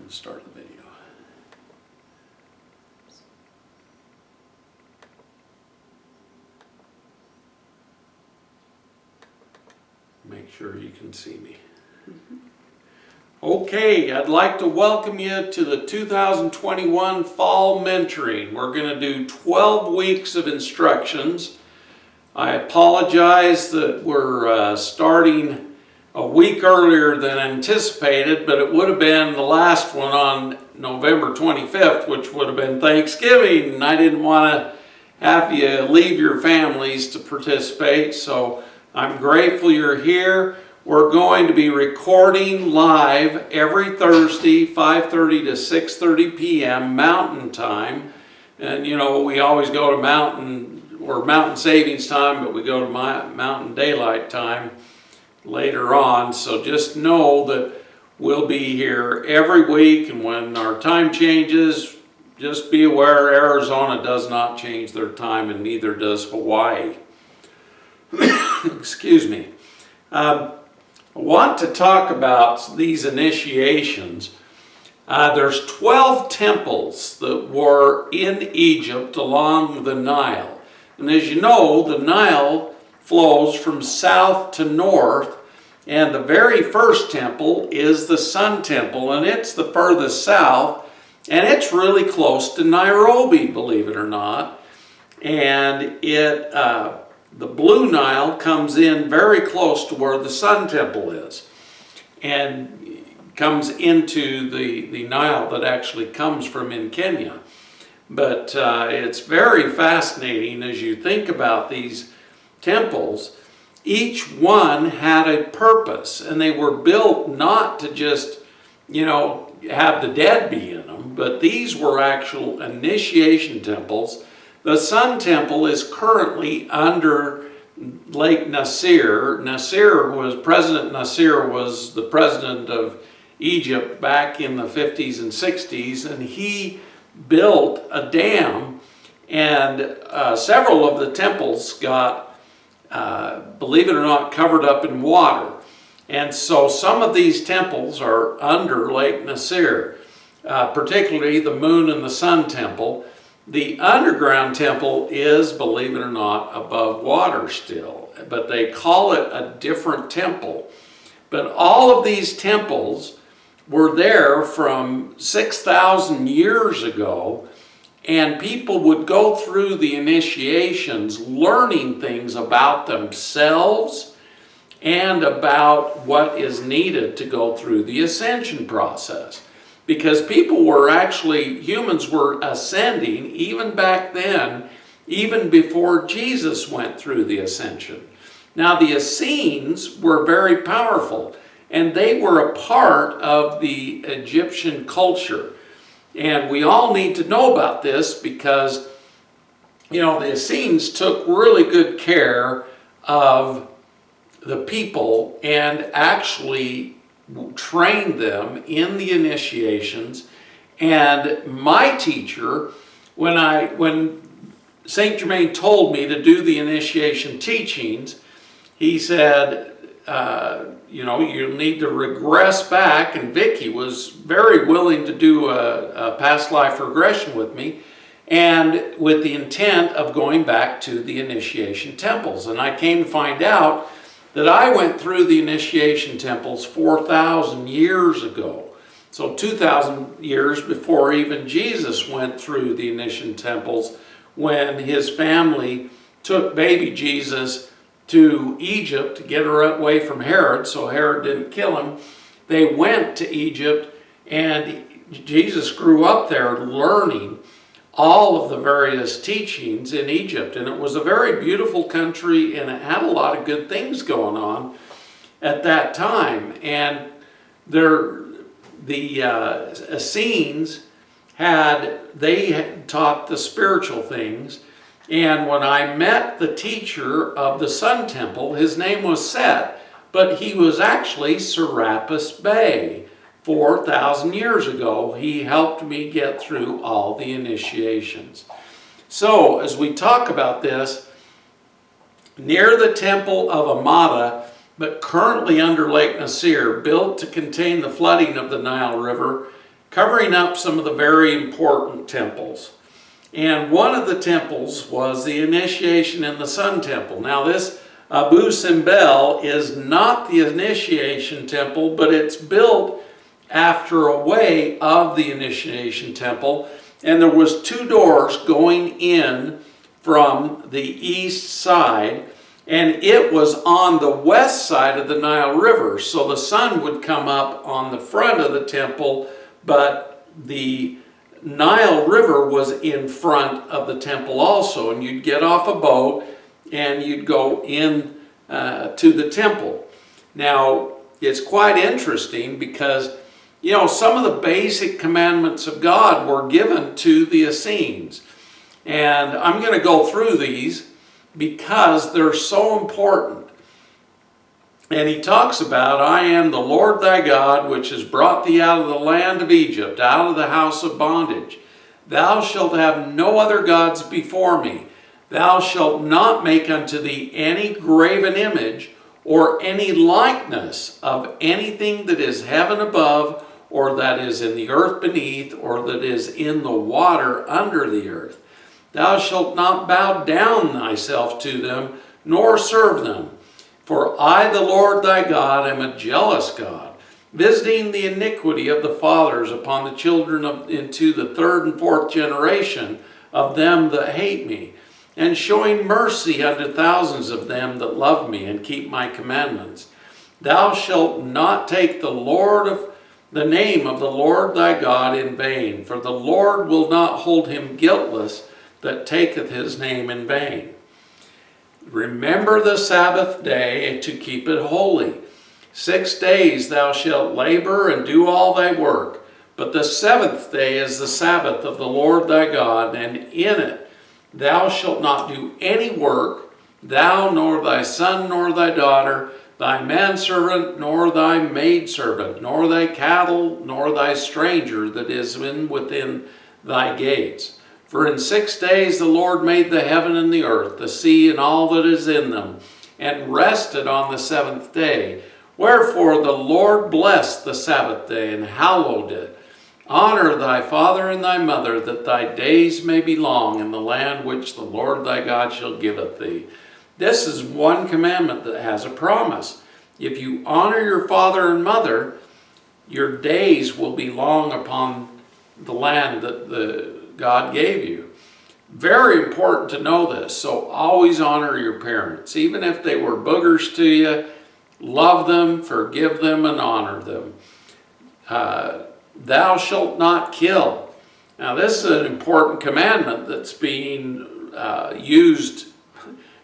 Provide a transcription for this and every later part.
Start the video. Make sure you can see me. Okay, I'd like to welcome you to the 2021 Fall Mentoring. We're going to do 12 weeks of instructions. I apologize that we're starting a week earlier than anticipated, but it would have been the last one on November 25th, which would have been Thanksgiving, and I didn't want to have you leave your families to participate, so I'm grateful you're here. We're going to be recording live every Thursday, 5:30 to 6:30 p.m. Mountain Time, and you know, we always go to Mountain Savings Time, but we go to Mountain Daylight Time later on, so just know that we'll be here every week, and when our time changes, just be aware Arizona does not change their time, and neither does Hawaii. Excuse me. I want to talk about these initiations. There's 12 temples that were in Egypt along the Nile, and as you know, the Nile flows from south to north, and the very first temple is the Sun Temple, and it's the furthest south, and it's really close to Nairobi, believe it or not. And the Blue Nile comes in very close to where the Sun Temple is, and comes into the Nile that actually comes from in Kenya. But it's very fascinating as you think about these temples. Each one had a purpose, and they were built not to just, you know, have the dead be in them, but these were actual initiation temples. The Sun Temple is currently under Lake Nasser. President Nasser was the president of Egypt back in the 50s and 60s, and he built a dam, and several of the temples got believe it or not, covered up in water. And so some of these temples are under Lake Nasser, particularly the Moon and the Sun Temple. The underground temple is, believe it or not, above water still, but they call it a different temple. But all of these temples were there from 6,000 years ago, and people would go through the initiations learning things about themselves and about what is needed to go through the ascension process. Because humans were ascending even back then, even before Jesus went through the ascension. Now the Essenes were very powerful, and they were a part of the Egyptian culture. And we all need to know about this because, you know, the Essenes took really good care of the people and actually trained them in the initiations. And my teacher, when Saint Germain told me to do the initiation teachings, he said, you know, you need to regress back, and Vicky was very willing to do a past life regression with me, and with the intent of going back to the initiation temples. And I came to find out that I went through the initiation temples 4,000 years ago. So 2,000 years before even Jesus went through the initiation temples, when his family took baby Jesus to Egypt to get her away from Herod, so Herod didn't kill him. They went to Egypt, and Jesus grew up there learning all of the various teachings in Egypt. And it was a very beautiful country, and it had a lot of good things going on at that time. And the Essenes had taught the spiritual things. And when I met the teacher of the Sun Temple, his name was Set, but he was actually Serapis Bey. 4,000 years ago, he helped me get through all the initiations. So, as we talk about this, near the temple of Amada, but currently under Lake Nasser, built to contain the flooding of the Nile River, covering up some of the very important temples. And one of the temples was the initiation in the Sun Temple. Now this Abu Simbel is not the initiation temple, but it's built after a way of the initiation temple. And there was 2 doors going in from the east side, and it was on the west side of the Nile River. So the sun would come up on the front of the temple, but the Nile River was in front of the temple also, and you'd get off a boat and you'd go in to the temple. Now, it's quite interesting because, you know, some of the basic commandments of God were given to the Essenes. And I'm going to go through these because they're so important. And he talks about, I am the Lord thy God, which has brought thee out of the land of Egypt, out of the house of bondage. Thou shalt have no other gods before me. Thou shalt not make unto thee any graven image, or any likeness of anything that is heaven above, or that is in the earth beneath, or that is in the water under the earth. Thou shalt not bow down thyself to them, nor serve them. For I, the Lord thy God, am a jealous God, visiting the iniquity of the fathers upon the children into the 3rd and 4th generation of them that hate me, and showing mercy unto thousands of them that love me and keep my commandments. Thou shalt not take the name of the Lord thy God in vain, for the Lord will not hold him guiltless that taketh his name in vain. Remember the Sabbath day to keep it holy. 6 days thou shalt labor and do all thy work, but the 7th day is the Sabbath of the Lord thy God, and in it thou shalt not do any work, thou nor thy son nor thy daughter, thy manservant nor thy maidservant, nor thy cattle, nor thy stranger that is within thy gates. For in 6 days the Lord made the heaven and the earth, the sea and all that is in them, and rested on the 7th day. Wherefore the Lord blessed the Sabbath day and hallowed it. Honor thy father and thy mother, that thy days may be long in the land which the Lord thy God shall giveth thee. This is one commandment that has a promise. If you honor your father and mother, your days will be long upon the land that God gave you. Very important to know this. So always honor your parents. Even if they were boogers to you, love them, forgive them, and honor them. Thou shalt not kill. Now this is an important commandment that's being used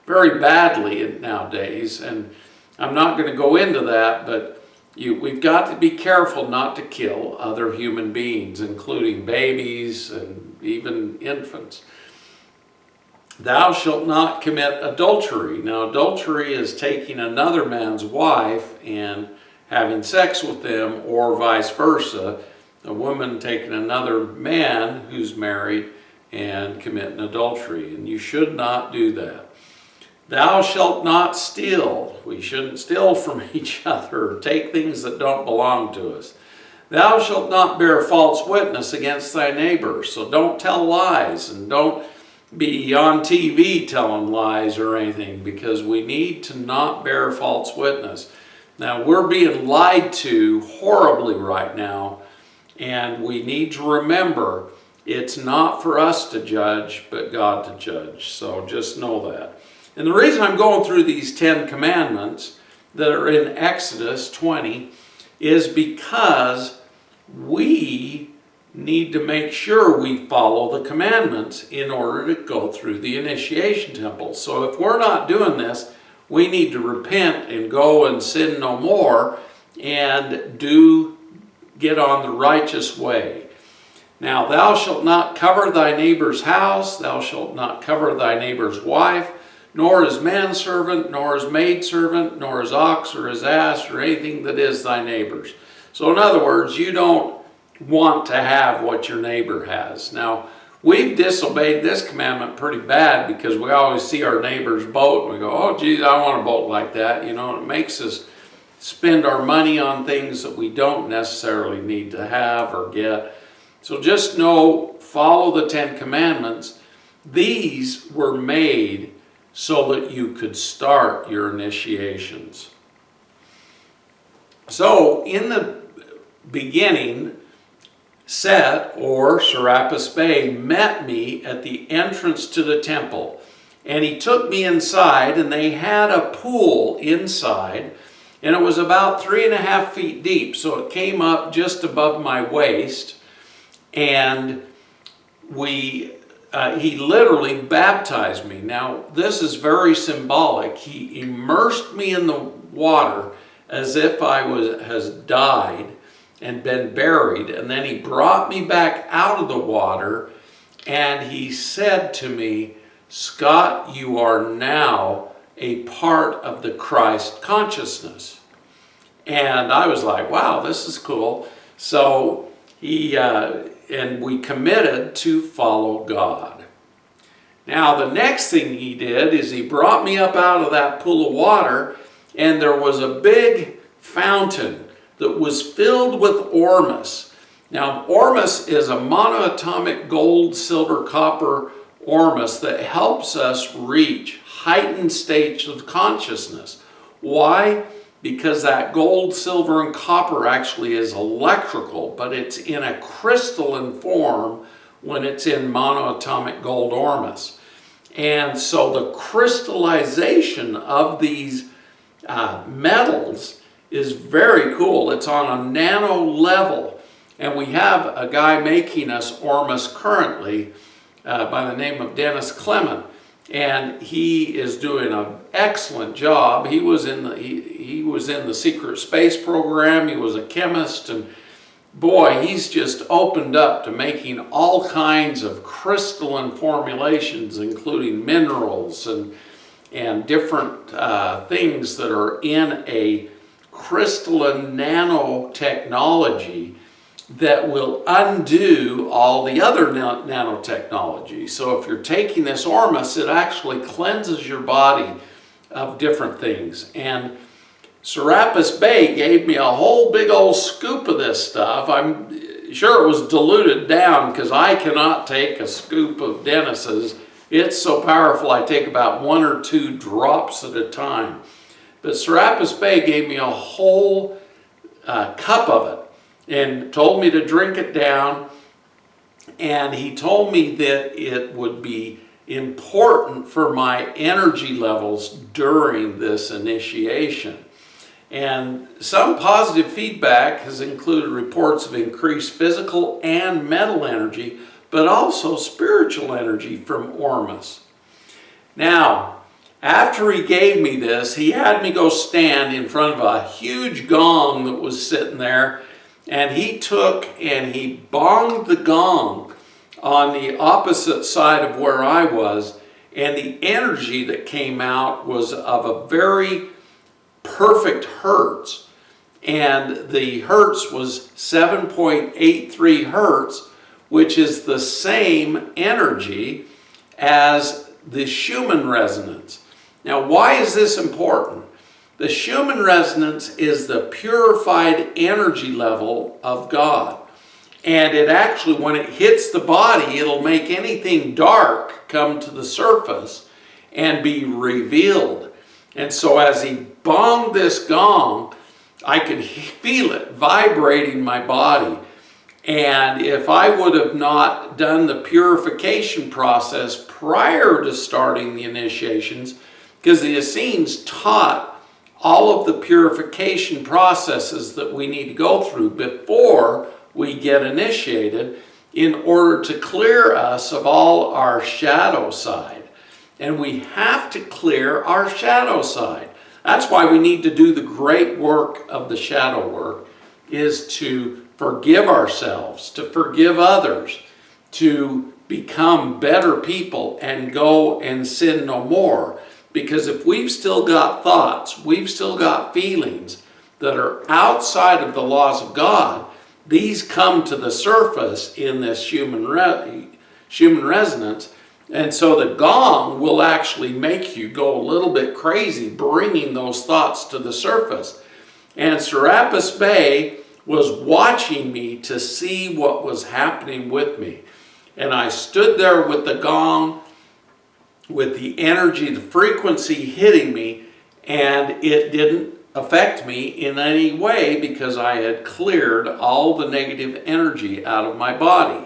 very badly nowadays, and I'm not going to go into that, but we've got to be careful not to kill other human beings, including babies and even infants. Thou shalt not commit adultery. Now, adultery is taking another man's wife and having sex with them, or vice versa, a woman taking another man who's married and committing adultery, and you should not do that. Thou shalt not steal. We shouldn't steal from each other or take things that don't belong to us. Thou shalt not bear false witness against thy neighbor. So don't tell lies, and don't be on TV telling lies or anything, because we need to not bear false witness. Now, we're being lied to horribly right now, and we need to remember it's not for us to judge, but God to judge. So just know that. And the reason I'm going through these 10 commandments that are in Exodus 20 is because we need to make sure we follow the commandments in order to go through the initiation temple. So if we're not doing this, we need to repent and go and sin no more and get on the righteous way. Now, thou shalt not cover thy neighbor's house, thou shalt not cover thy neighbor's wife, nor his manservant, nor his maidservant, nor his ox or his ass, or anything that is thy neighbor's. So in other words, you don't want to have what your neighbor has. Now, we've disobeyed this commandment pretty bad because we always see our neighbor's boat and we go, oh geez, I want a boat like that. You know, and it makes us spend our money on things that we don't necessarily need to have or get. So just know, follow the 10 Commandments. These were made so that you could start your initiations. So in the beginning, Set, or Serapis Bey, met me at the entrance to the temple. And he took me inside, and they had a pool inside, and it was about 3.5 feet deep, so it came up just above my waist. And he literally baptized me. Now, this is very symbolic. He immersed me in the water as if I has died and been buried, and then he brought me back out of the water, and he said to me, "Scott, you are now a part of the Christ consciousness." And I was like, wow, this is cool. So and we committed to follow God. Now, the next thing he did is he brought me up out of that pool of water, and there was a big fountain that was filled with Ormus. Now, Ormus is a monoatomic gold, silver, copper Ormus that helps us reach heightened states of consciousness. Why? Because that gold, silver, and copper actually is electrical, but it's in a crystalline form when it's in monoatomic gold Ormus. And so the crystallization of these metals is very cool. It's on a nano level. And we have a guy making us Ormus currently by the name of Dennis Clement. And he is doing an excellent job. He was in the secret space program. He was a chemist, and boy, he's just opened up to making all kinds of crystalline formulations, including minerals and different things that are in a crystalline nanotechnology that will undo all the other nanotechnology. So if you're taking this Ormus, it actually cleanses your body of different things. And Serapis Bey gave me a whole big old scoop of this stuff. I'm sure it was diluted down because I cannot take a scoop of Dennis's. It's so powerful I take about 1 or 2 drops at a time. But Serapis Bey gave me a whole cup of it and told me to drink it down, and he told me that it would be important for my energy levels during this initiation. And some positive feedback has included reports of increased physical and mental energy, but also spiritual energy from Ormus. Now, after he gave me this, he had me go stand in front of a huge gong that was sitting there, and he took and he bonged the gong on the opposite side of where I was, and the energy that came out was of a very perfect hertz. And the hertz was 7.83 hertz, which is the same energy as the Schumann resonance. Now, why is this important? The Schumann resonance is the purified energy level of God. And it actually, when it hits the body, it'll make anything dark come to the surface and be revealed. And so as he bonged this gong, I could feel it vibrating my body. And if I would have not done the purification process prior to starting the initiations, because the Essenes taught all of the purification processes that we need to go through before we get initiated in order to clear us of all our shadow side. And we have to clear our shadow side. That's why we need to do the great work of the shadow work, is to forgive ourselves, to forgive others, to become better people and go and sin no more. Because if we've still got thoughts, we've still got feelings that are outside of the laws of God, these come to the surface in this Schumann resonance. And so the gong will actually make you go a little bit crazy, bringing those thoughts to the surface. And Serapis Bey was watching me to see what was happening with me. And I stood there with the gong, with the energy, the frequency hitting me, and it didn't affect me in any way because I had cleared all the negative energy out of my body.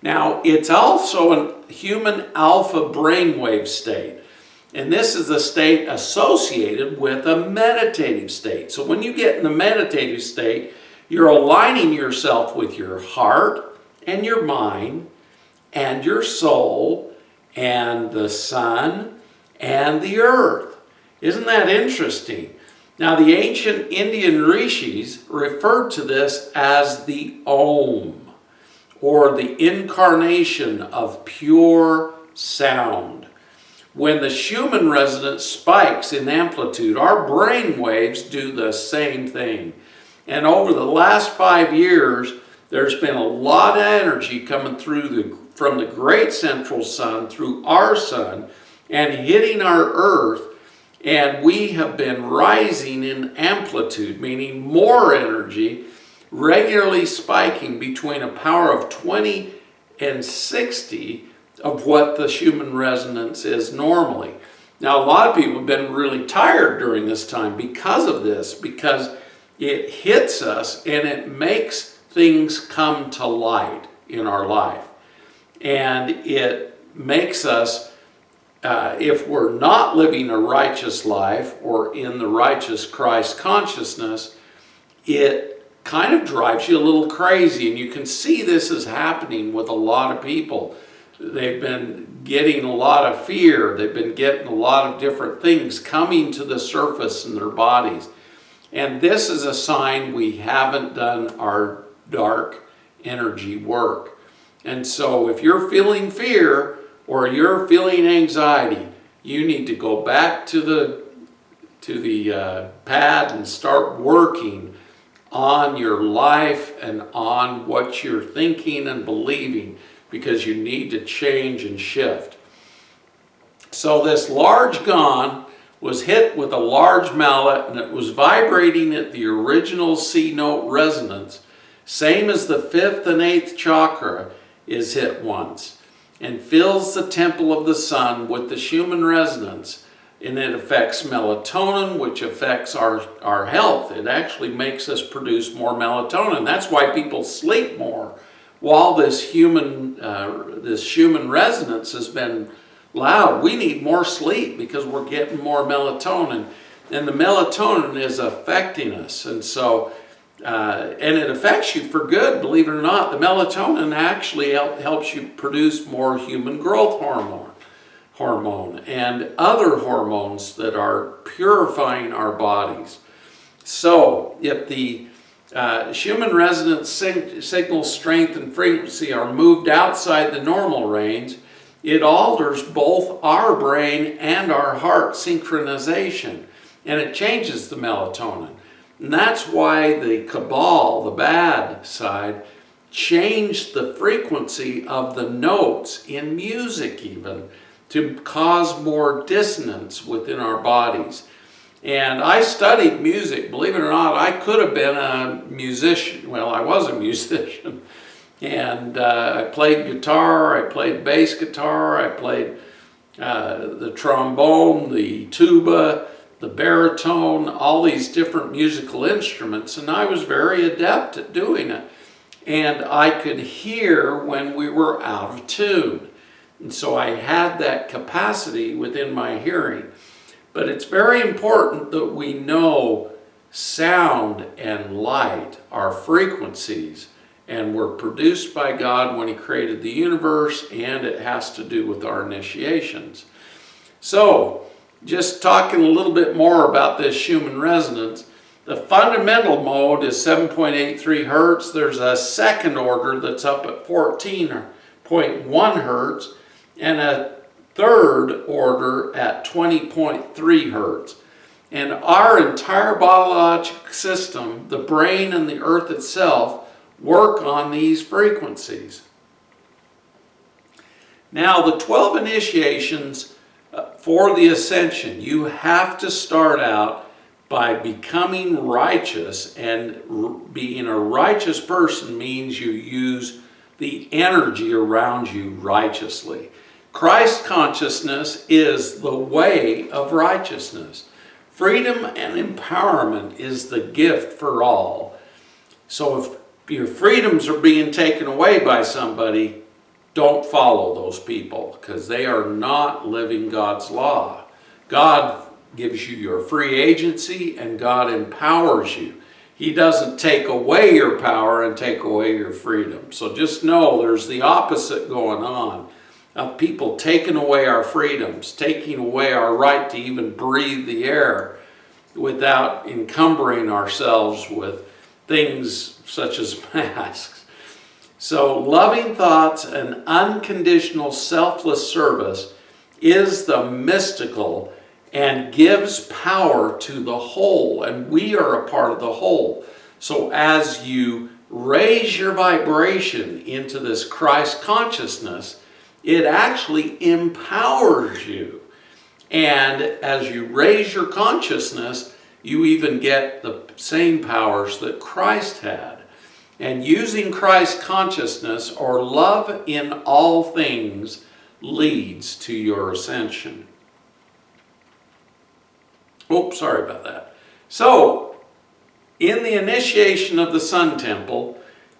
Now, it's also a human alpha brainwave state. And this is a state associated with a meditative state. So when you get in the meditative state, you're aligning yourself with your heart and your mind and your soul and the sun and the earth. Isn't that interesting? Now, the ancient Indian rishis referred to this as the Om, or the incarnation of pure sound. When the Schumann resonance spikes in amplitude, our brain waves do the same thing. And over the last 5 years, there's been a lot of energy coming through from the great central sun through our sun and hitting our earth. And we have been rising in amplitude, meaning more energy, regularly spiking between a power of 20 and 60 of what the Schumann resonance is normally. Now, a lot of people have been really tired during this time because of this, because it hits us and it makes things come to light in our life. And it makes us, if we're not living a righteous life or in the righteous Christ consciousness, it kind of drives you a little crazy. And you can see this is happening with a lot of people. They've been getting a lot of fear. They've been getting a lot of different things coming to the surface in their bodies. And this is a sign we haven't done our dark energy work. And so if you're feeling fear or you're feeling anxiety, you need to go back to the pad and start working on your life and on what you're thinking and believing, because you need to change and shift. So this large gong was hit with a large mallet, and it was vibrating at the original C note resonance, same as the 5th and 8th chakra is hit once, and fills the temple of the sun with the Schumann resonance. And it affects melatonin, which affects our health. It actually makes us produce more melatonin. That's why people sleep more. While this Schumann resonance has been loud, we need more sleep because we're getting more melatonin. And the melatonin is affecting us. And so, and it affects you for good, believe it or not. The melatonin actually helps you produce more human growth hormone and other hormones that are purifying our bodies. So if the Schumann resonance signal strength and frequency are moved outside the normal range, it alters both our brain and our heart synchronization, and it changes the melatonin. And that's why the cabal, the bad side, changed the frequency of the notes in music even, to cause more dissonance within our bodies. And I studied music. Believe it or not, I could have been a musician. Well, I was a musician. And I played guitar, I played bass guitar, I played the trombone, the tuba, the baritone, all these different musical instruments. And I was very adept at doing it. And I could hear when we were out of tune. And so I had that capacity within my hearing. But it's very important that we know sound and light are frequencies, and were produced by God when He created the universe, and it has to do with our initiations. So, just talking a little bit more about this Schumann resonance, the fundamental mode is 7.83 hertz. There's a second order that's up at 14.1 hertz, and a third order at 20.3 hertz. And our entire biologic system, the brain and the earth itself, work on these frequencies. Now, the 12 initiations for the Ascension, you have to start out by becoming righteous, and being a righteous person means you use the energy around you righteously. Christ consciousness is the way of righteousness. Freedom and empowerment is the gift for all. So if your freedoms are being taken away by somebody, don't follow those people, because they are not living God's law. God gives you your free agency, and God empowers you. He doesn't take away your power and take away your freedom. So just know there's the opposite going on, of people taking away our freedoms, taking away our right to even breathe the air without encumbering ourselves with things such as masks. So loving thoughts and unconditional selfless service is the mystical and gives power to the whole, and we are a part of the whole. So as you raise your vibration into this Christ consciousness, it actually empowers you. And as you raise your consciousness, you even get the same powers that Christ had. And using Christ consciousness, or love in all things, leads to your ascension. Oops, sorry about that. So, in the initiation of the Sun Temple,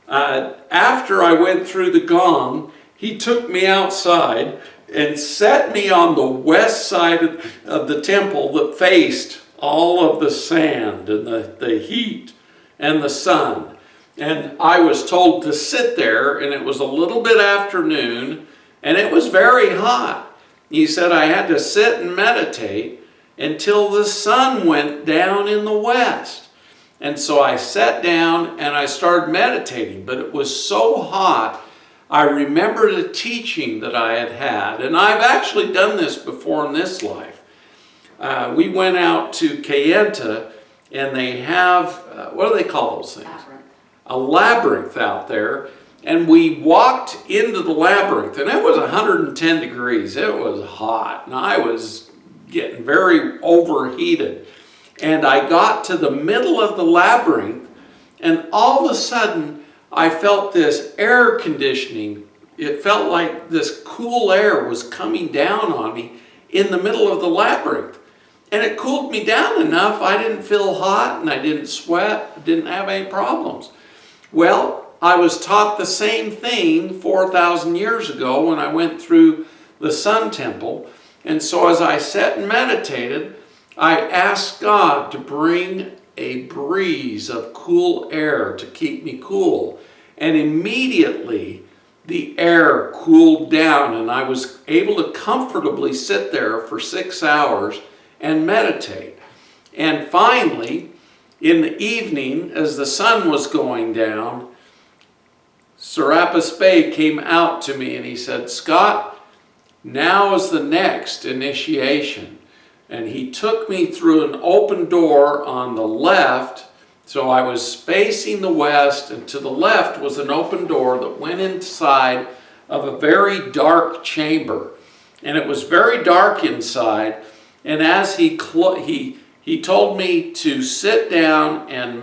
after I went through the gong, he took me outside and set me on the west side of the temple that faced all of the sand and the heat and the sun. And I was told to sit there, and it was a little bit afternoon, and it was very hot. He said I had to sit and meditate until the sun went down in the west. And so I sat down and I started meditating, but it was so hot. I remembered a teaching that I had had, and I've actually done this before in this life. We went out to Kayenta, and they have, what do they call those things? Labyrinth. A labyrinth out there, and we walked into the labyrinth, and it was 110 degrees. It was hot, and I was getting very overheated. And I got to the middle of the labyrinth, and all of a sudden I felt this air conditioning. It felt like this cool air was coming down on me in the middle of the labyrinth. And it cooled me down enough. I didn't feel hot, and I didn't sweat. I didn't have any problems. Well, I was taught the same thing 4,000 years ago when I went through the Sun Temple. And so as I sat and meditated, I asked God to bring a breeze of cool air to keep me cool. And immediately the air cooled down, and I was able to comfortably sit there for 6 hours and meditate. And finally, in the evening, as the sun was going down, Serapis Bey came out to me and he said, "Scott, now is the next initiation." And he took me through an open door on the left. So I was facing the west, and to the left was an open door that went inside of a very dark chamber. And it was very dark inside. And as he told me to sit down and